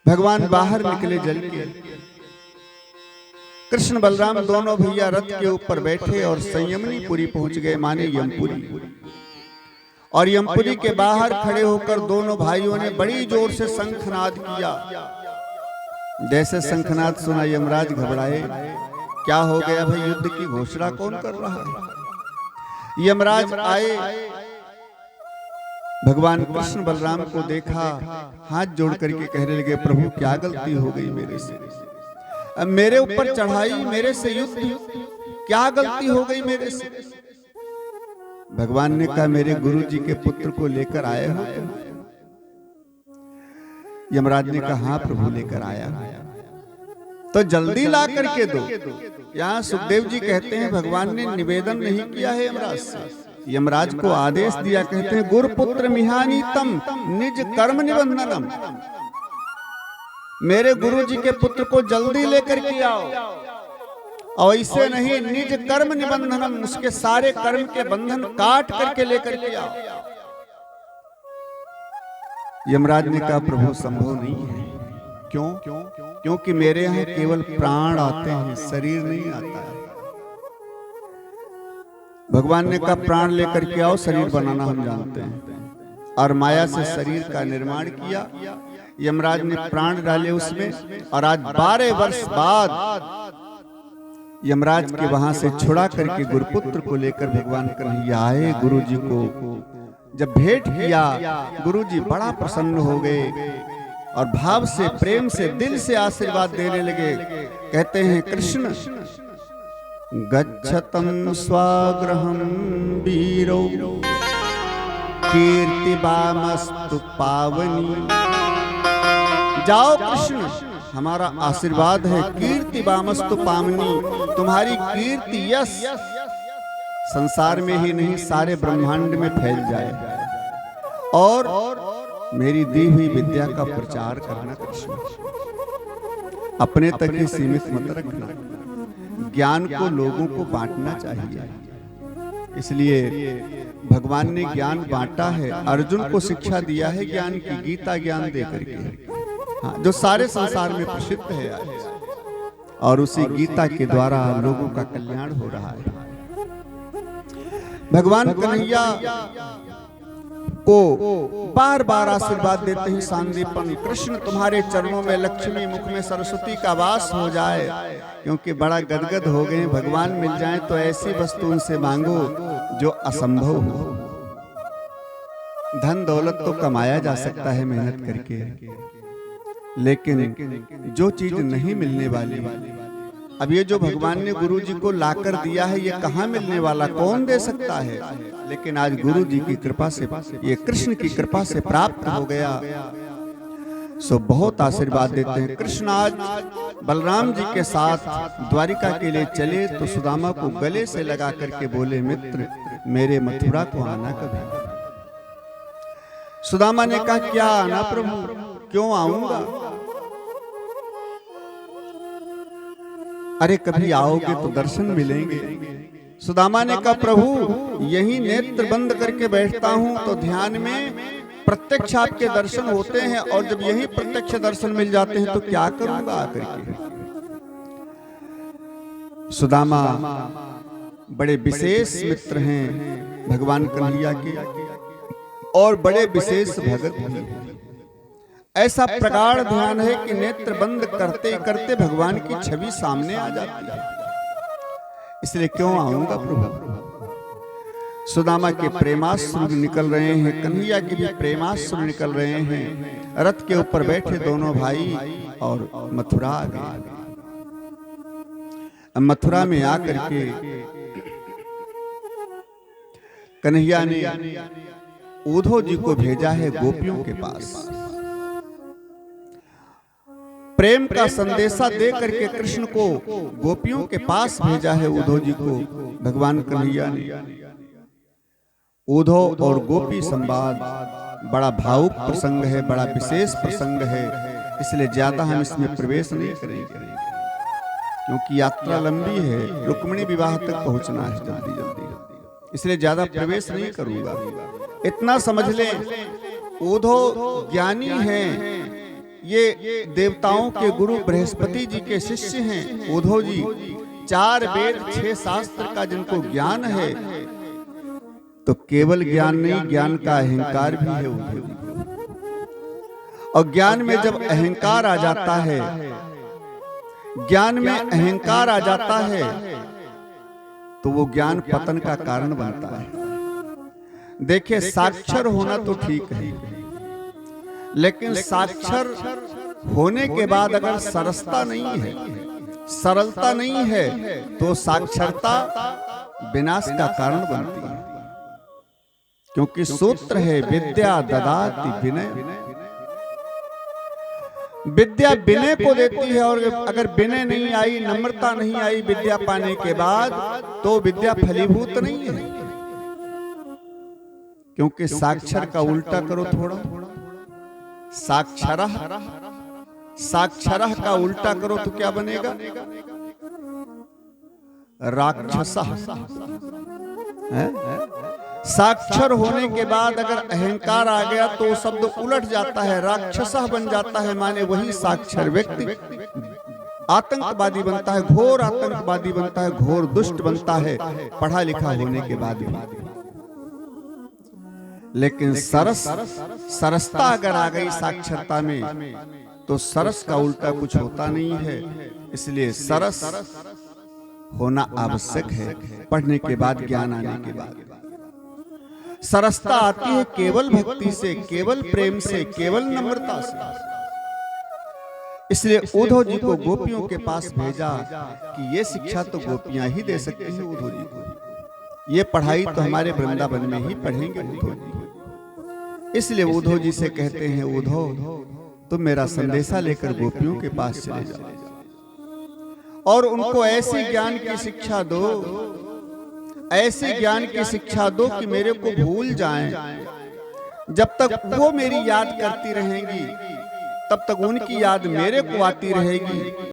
भगवान बाहर निकले जल के। कृष्ण बलराम दोनों भैया रथ के ऊपर बैठे और संयमनीपुरी पहुंच गए, माने यमपुरी। और यमपुरी के बाहर खड़े होकर दोनों भाइयों ने बड़ी जोर से शंखनाद किया। जैसे शंखनाद सुना यमराज घबराए, क्या हो गया भाई, युद्ध की घोषणा कौन कर रहा है? यमराज आए, भगवान कृष्ण बलराम को देखा, हाथ जोड़ करके कहने लगे, प्रभु क्या गलती हो गई मेरे से? अब मेरे ऊपर चढ़ाई, मेरे से युद्ध, क्या गलती हो गई मेरे से? भगवान ने कहा, मेरे गुरु जी के पुत्र को लेकर आए हो? यमराज ने कहा, हाँ प्रभु लेकर आया। तो जल्दी ला करके दो। यहाँ सुखदेव जी कहते हैं, भगवान ने निवेदन नहीं किया है यमराज से, यमराज को आदेश दिया। कहते हैं, गुरुपुत्र मिहानीतम निज कर्म निबंधनम, मेरे गुरु जी के पुत्र को जल्दी लेकर के आओ। और ऐसे नहीं, निज कर्म निबंधनम, उसके सारे कर्म के बंधन काट करके लेकर के आओ। यमराज ने कहा, प्रभु संभव नहीं है। क्यों? क्योंकि मेरे यहाँ केवल प्राण आते हैं, शरीर नहीं आता है। भगवान ने कहा, प्राण लेकर के आओ, शरीर बनाना हम जानते हैं। और माया से शरीर का निर्माण किया। यमराज ने प्राण डाले उसमें, और आज 12 वर्ष बाद यमराज के वहां से छुड़ा करके गुरुपुत्र को लेकर भगवान कन्हैया आए। गुरु जी को जब भेंट किया, गुरु जी बड़ा प्रसन्न हो गए और भाव से, प्रेम से, दिल से आशीर्वाद देने लगे। कहते हैं, कृष्ण गच्छतं स्वागृहं वीरो कीर्तिवामस्तु पावनी। जाओ कृष्ण, हमारा आशीर्वाद है, कीर्तिवामस्तु पावनी, तुम्हारी कीर्ति, यश संसार में ही नहीं सारे ब्रह्मांड में फैल जाए। और मेरी दी हुई विद्या का प्रचार करना कृष्ण, अपने तक ही सीमित मत रखना, ज्ञान को लोगों को बांटना चाहिए। इसलिए भगवान ने ज्ञान बांटा है, अर्जुन को शिक्षा दिया है ज्ञान की, गीता ज्ञान दे करके, हाँ, जो सारे संसार में प्रसिद्ध है आज। और उसी गीता के द्वारा लोगों का कल्याण हो रहा है। भगवान कन्हैया को बार बार आशीर्वाद देते हैं, सांदीपन, कृष्ण तुम्हारे चरणों में लक्ष्मी, मुख में सरस्वती का वास हो जाए। क्योंकि बड़ा गदगद हो गए, भगवान मिल जाए तो ऐसी वस्तु उनसे मांगो जो असंभव हो। धन दौलत तो कमाया जा सकता है मेहनत करके, लेकिन जो चीज नहीं मिलने वाली, अब ये जो भगवान ने गुरु जी को लाकर दिया है, ये कहाँ मिलने वाला, कौन दे सकता है? लेकिन आज गुरु जी की कृपा से, ये कृष्ण की कृपा से प्राप्त हो गया। सो बहुत आशीर्वाद देते हैं। कृष्ण आज बलराम जी के साथ द्वारिका के लिए चले तो सुदामा को गले से लगा करके बोले, मित्र मेरे मथुरा को आना कभी। सुदामा ने कहा, क्या आना प्रभु, क्यों आऊंगा? अरे कभी आओगे तो दर्शन मिलेंगे। सुदामा ने कहा, प्रभु यही नेत्र बंद करके बैठता हूं तो ध्यान में प्रत्यक्ष आपके दर्शन होते हैं, और जब यही प्रत्यक्ष दर्शन मिल जाते हैं तो क्या करूंगा आकर के? सुदामा बड़े विशेष मित्र हैं भगवान कन्हैया के, और बड़े विशेष भगत भी। ऐसा प्रगाढ़ ध्यान है कि नेत्र बंद करते करते भगवान की छवि सामने आ जाती है। इसलिए क्यों आऊंगा प्रभु? सुदामा के प्रेमाश्रु निकल रहे हैं, कन्हैया के भी प्रेमाश्रु निकल रहे हैं। रथ के ऊपर बैठे दोनों भाई और मथुरा आ गए। मथुरा में आकर के कन्हैया ने उद्धव जी को भेजा है गोपियों के पास। प्रेम का संदेशा दे करके कृष्ण को गोपियों के पास भेजा है उद्धव जी को भगवान कन्हैया ने। उद्धव और गोपी संवाद बड़ा भावुक प्रसंग है, बड़ा विशेष प्रसंग है, इसलिए ज्यादा हम इसमें प्रवेश नहीं करेंगे क्योंकि यात्रा लंबी है, रुक्मिणी विवाह तक पहुंचना है जल्दी जल्दी, इसलिए ज्यादा प्रवेश नहीं करूंगा। इतना समझ लें, उद्धव ज्ञानी हैं, ये देवताओं के गुरु बृहस्पति जी के शिष्य हैं उद्धव जी। 4 वेद 6 शास्त्र का जिनको ज्ञान है, तो केवल ज्ञान नहीं, ज्ञान का अहंकार भी है उद्धव जी। और ज्ञान में जब अहंकार आ जाता है, ज्ञान में अहंकार आ जाता है, तो वो ज्ञान पतन का कारण बनता है। देखिए, साक्षर होना तो ठीक है, लेकिन साक्षर होने के बाद अगर सरसता नहीं है, सरलता नहीं है, तो साक्षरता विनाश का कारण बनती है। क्योंकि सूत्र है विद्या ददाति विनय, विद्या विनय को देती है। और अगर विनय नहीं आई, नम्रता नहीं आई विद्या पाने के बाद, तो विद्या फलीभूत नहीं है। क्योंकि साक्षर का उल्टा करो थोड़ा, साक्षरः, साक्षरः का उल्टा करो तो क्या बनेगा? राक्षसः। साक्षर होने के बाद अगर अहंकार आ गया तो शब्द उलट जाता है, राक्षसः बन जाता है। माने वही साक्षर व्यक्ति आतंकवादी बनता है, घोर आतंकवादी बनता है, घोर दुष्ट बनता है पढ़ा लिखा होने के बाद भी। लेकिन सरसता अगर आ गई साक्षरता में, तो सरस का उल्टा कुछ होता नहीं है। इसलिए सरस होना आवश्यक है पढ़ने के बाद, ज्ञान आने के बाद। सरसता आती है केवल भक्ति से, केवल प्रेम से, केवल नम्रता से। इसलिए उद्धव जी को गोपियों के पास भेजा कि ये शिक्षा तो गोपियां ही दे सकती हैं उद्धव जी को, ये पढ़ाई तो हमारे वृंदावन में ही पढ़ेंगे उद्धव जी। इसलिए उद्धव जी से कहते हैं, उद्धव तुम मेरा संदेशा लेकर गोपियों के पास चले जाओ और उनको ऐसी ज्ञान की शिक्षा दो, ऐसे ज्ञान की शिक्षा दो कि मेरे को भूल जाएं। जब तक वो मेरी याद करती रहेंगी, तब तक उनकी याद मेरे को आती रहेगी।